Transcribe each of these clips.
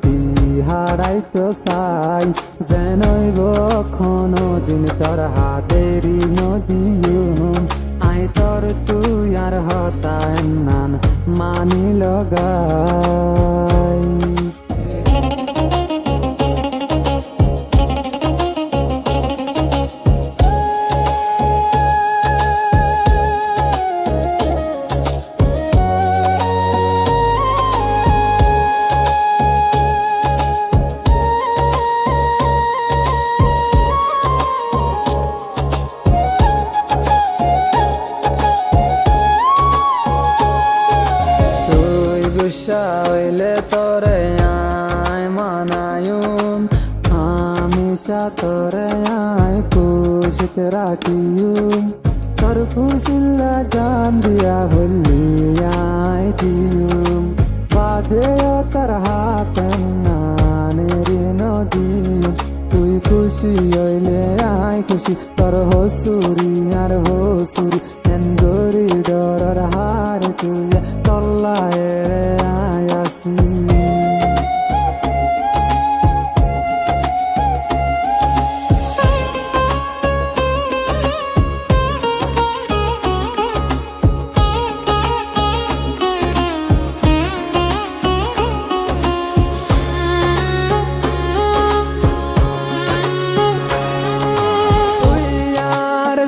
আতি হারাইতো চাই যেনইব কোনো দিন তোর হাতেরি নদীম আই তোর তুই আর হতায় নান মানি লগাই হইলে তোরে আয় মানায়ুম হামেশা তোরে আয় খুশিতে রাখিয়ুম তোর খুশিল্লা জান দিয়া বললি আয় দিয়ুম বাদে তোর হাতে নানের নদী তুই খুশি হইলে আয় খুশি তোর হসুরি আর হসুরি এন গরি ডর হার তুই তল্লায় রে আয় আসি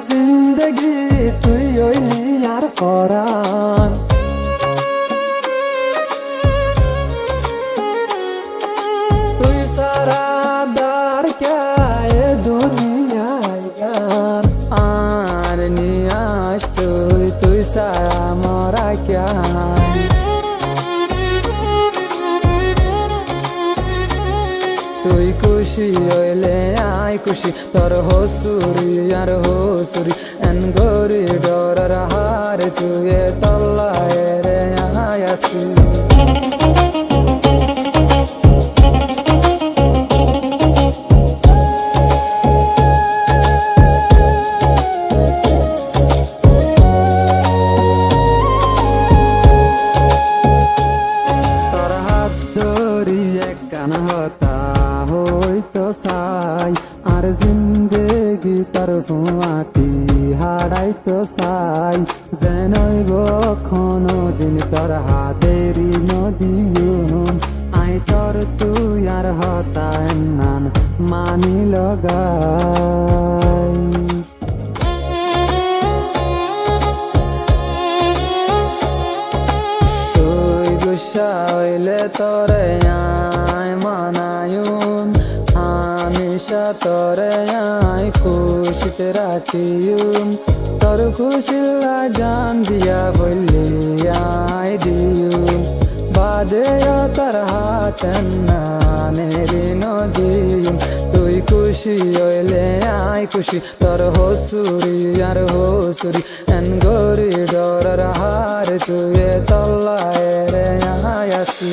জিন্দগি তুই হইলি আর পরাণ তুই সারা দার কে দুনিয়ায় গান আর নিয়াস তুই সারা মরা ক্যা তুই খুশি হইলে আয় খুশি তোর হসুরি আর হসুরি এন গরি ডর হার তুই তল্লায় রে আয় আসি তোর হাত ধরি এক কান হতা হইতো চাই আর জিন্দেগি তোর ফুয়াতি হারাইতো চাই যেনইব কোনো দিন তোর হাতেরি নদীম আই তোর তুই আর হতায় নান মানি লগাই তুই গুসা হইলে তোরে আয় মানায়ুম হামেশা তোরে আয় খুশিতে রাখিয়ুম তোর খুশিল্লা জান দিয়া বললি আয় দিয়ুম বাদে তোর হাতে নানের নদীম তুই খুশি হইলে আয় খুশি তোর হসুরি আর হসুরি এন গরি ডর হার তুই তল্লায় রে আয় আসি